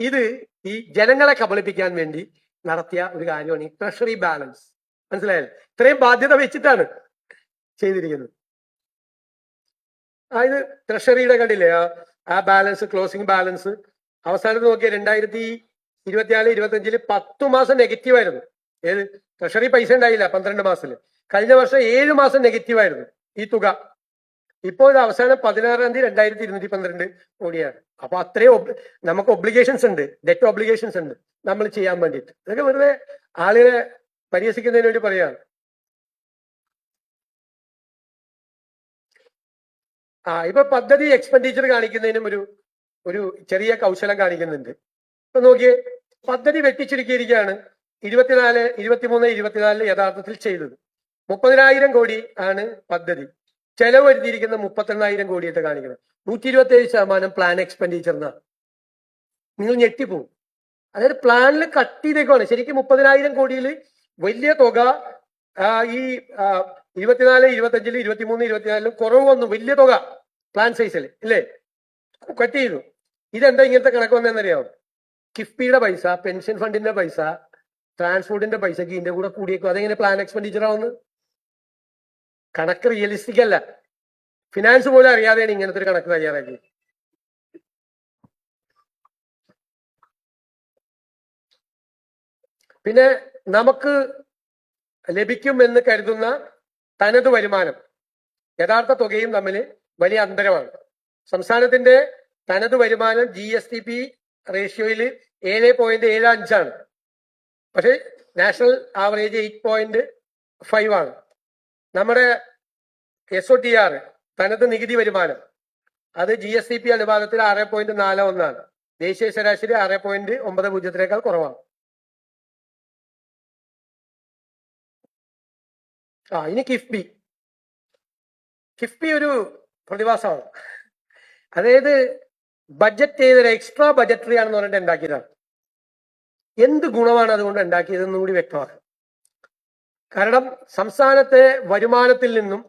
ഇത് ഈ ജനങ്ങളെ കബളിപ്പിക്കാൻ വേണ്ടി നടത്തിയ ഒരു കാര്യമാണ് ഈ ട്രഷറി ബാലൻസ്. മനസ്സിലായല്ലോ? ഇത്രയും ബാധ്യത വെച്ചിട്ടാണ് ചെയ്തിരിക്കുന്നത്. ഇത് ട്രഷറിയുടെ കണ്ടില്ലേ ആ ബാലൻസ്, ക്ലോസിംഗ് ബാലൻസ് അവസാനത്ത് നോക്കിയ 2024-25 10 മാസം നെഗറ്റീവ് ആയിരുന്നു. ഏത് ട്രഷറി പൈസ ഉണ്ടായില്ല 12 മാസത്തില്. കഴിഞ്ഞ വർഷം 7 മാസം നെഗറ്റീവ് ആയിരുന്നു ഈ തുക. ഇപ്പോൾ ഇത് അവസാനം 16-ാം തീയതി 2212 കോടിയാണ്. അപ്പൊ അത്രയും നമുക്ക് ഒബ്ലിഗേഷൻസ് ഉണ്ട്, ഡെറ്റ് ഒബ്ലിഗേഷൻസ് ഉണ്ട് നമ്മൾ ചെയ്യാൻ വേണ്ടിയിട്ട്. ഇതൊക്കെ വെറുതെ ആളുകളെ പരിഹസിക്കുന്നതിന് വേണ്ടി പറയാണ്. ഇപ്പൊ പദ്ധതി എക്സ്പെൻഡിച്ചർ കാണിക്കുന്നതിനും ഒരു ചെറിയ കൗശലം കാണിക്കുന്നുണ്ട്. ഇപ്പൊ നോക്കിയേ, പദ്ധതി വെട്ടിച്ചുരുക്കിയിരിക്കുകയാണ്. 23, 24 യഥാർത്ഥത്തിൽ ചെയ്തത് 30,000 കോടി ആണ് പദ്ധതി. ചെലവ് വരുത്തിയിരിക്കുന്ന 38,000 കോടിയായിട്ട് കാണിക്കുന്നത്. 127% പ്ലാൻ എക്സ്പെൻഡിച്ചർ എന്നാണ്. നിങ്ങൾ ഞെട്ടിപ്പോവും. അതായത് പ്ലാനിൽ കട്ട് ചെയ്തേക്കാണ്. ശരിക്കും 30,000 കോടിയിൽ വലിയ തുക ഈ 24, 25, 23, 24 കുറവ് വന്നു. വലിയ തുക പ്ലാൻ സൈസിൽ ഇല്ലേ, കട്ട് ചെയ്തു. ഇതെന്താ ഇങ്ങനത്തെ കണക്ക് വന്നതെന്നറിയാമോ? കിഫ്ബിയുടെ പൈസ, പെൻഷൻ ഫണ്ടിന്റെ പൈസ, ട്രാൻസ്പോർട്ടിന്റെ പൈസക്ക് ഇതിന്റെ കൂടെ കൂടിയേക്കും. അതെങ്ങനെ പ്ലാൻ എക്സ്പെൻഡിച്ചർ ആവുന്നത്? കണക്ക് റിയലിസ്റ്റിക് അല്ല. ഫിനാൻസ് പോലും അറിയാതെയാണ് ഇങ്ങനത്തെ ഒരു കണക്ക് തയ്യാറാക്കി. പിന്നെ നമുക്ക് ലഭിക്കുമെന്ന് കരുതുന്ന തനത് വരുമാനം യഥാർത്ഥ തുകയും തമ്മിൽ വലിയ അന്തരമാണ്. സംസ്ഥാനത്തിന്റെ തനത് വരുമാനം GSTP റേഷ്യോയിൽ 7.75 ആണ്. പക്ഷെ നാഷണൽ ആവറേജ് 8.5 ആണ്. നമ്മുടെ SOTR തനത് നികുതി വരുമാനം അത് GSTP അനുപാതത്തിൽ 6.41 ആണ്. ദേശീയ ശരാശരി 6.90 കുറവാണ്. ഇനി കിഫ്ബി ഒരു പ്രതിഭാസമാണ്. അതായത് ബഡ്ജറ്റ് ചെയ്തൊരു എക്സ്ട്രാ ബഡ്ജറ്ററി ആണെന്ന് പറഞ്ഞിട്ട് ഉണ്ടാക്കിയതാണ്. എന്ത് ഗുണമാണ് അതുകൊണ്ട് ഉണ്ടാക്കിയതെന്നും കൂടി വ്യക്തമാക്കും. കാരണം സംസ്ഥാനത്തെ വരുമാനത്തിൽ നിന്നും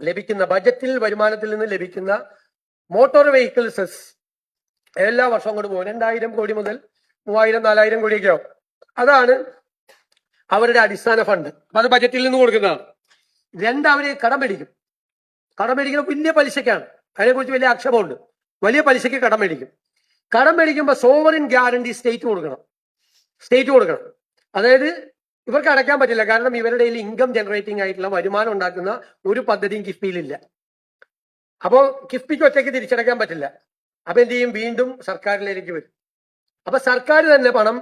ലഭിക്കുന്ന, ബജറ്റിൽ വരുമാനത്തിൽ നിന്ന് ലഭിക്കുന്ന മോട്ടോർ വെഹിക്കിൾ സെസ് എല്ലാ വർഷവും കൊണ്ട് പോകും. 2,000 കോടി മുതൽ 3,000, 4,000 കോടിയൊക്കെ ആവും. അതാണ് അവരുടെ അടിസ്ഥാന ഫണ്ട്. അപ്പൊ അത് ബജറ്റിൽ നിന്ന് കൊടുക്കുന്നതാണ്. അവര് കടം മേടിക്കും. കടം മേടിക്കുന്നത് വലിയ പലിശക്കാണ്. അതിനെക്കുറിച്ച് വലിയ ആക്ഷേപമുണ്ട്. വലിയ പലിശയ്ക്ക് കടം മേടിക്കും. കടം മേടിക്കുമ്പോൾ സോവറിൻ ഗ്യാരണ്ടി സ്റ്റേറ്റ് കൊടുക്കണം. അതായത് ഇവർക്ക് അടയ്ക്കാൻ പറ്റില്ല. കാരണം ഇവരുടെ ഇൻകം ജനറേറ്റിംഗ് ആയിട്ടുള്ള വരുമാനം ഉണ്ടാക്കുന്ന ഒരു പദ്ധതിയും കിഫ്ബിയിലില്ല. അപ്പോൾ കിഫ്ബിക്ക് ഒറ്റയ്ക്ക് തിരിച്ചടയ്ക്കാൻ പറ്റില്ല. അപ്പൊ എന്ത് ചെയ്യും? വീണ്ടും സർക്കാരിലേക്ക് വരും. അപ്പൊ സർക്കാർ തന്നെ പണം,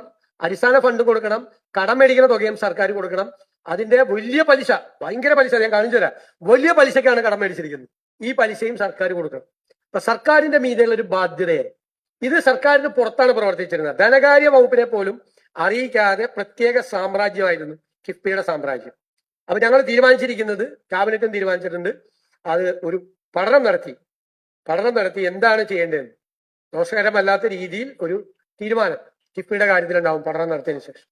അടിസ്ഥാന ഫണ്ട് കൊടുക്കണം, കടം മേടിക്കുന്ന തുകയും സർക്കാർ കൊടുക്കണം. അതിന്റെ വലിയ പലിശ, ഭയങ്കര പലിശ, ഞാൻ കാണിച്ചു തരാം. വലിയ പലിശക്കാണ് കടം മേടിച്ചിരിക്കുന്നത്. ഈ പലിശയും സർക്കാർ കൊടുക്കണം. അപ്പൊ സർക്കാരിന്റെ മീതെയുള്ള ഒരു ബാധ്യതയായി. ഇത് സർക്കാരിന് പുറത്താണ് പ്രവർത്തിച്ചിരുന്നത്. ധനകാര്യ വകുപ്പിനെ പോലും അറിയിക്കാതെ പ്രത്യേക സാമ്രാജ്യമായിരുന്നു കിഫ്ബിയുടെ സാമ്രാജ്യം. അപ്പൊ ഞങ്ങൾ തീരുമാനിച്ചിരിക്കുന്നത്, ക്യാബിനറ്റും തീരുമാനിച്ചിട്ടുണ്ട്, അത് ഒരു പഠനം നടത്തി എന്താണ് ചെയ്യേണ്ടതെന്ന് ദോഷകരമല്ലാത്ത രീതിയിൽ ഒരു തീരുമാനം കിഫ്ബിയുടെ കാര്യത്തിലുണ്ടാവും പഠനം നടത്തിയതിനു ശേഷം.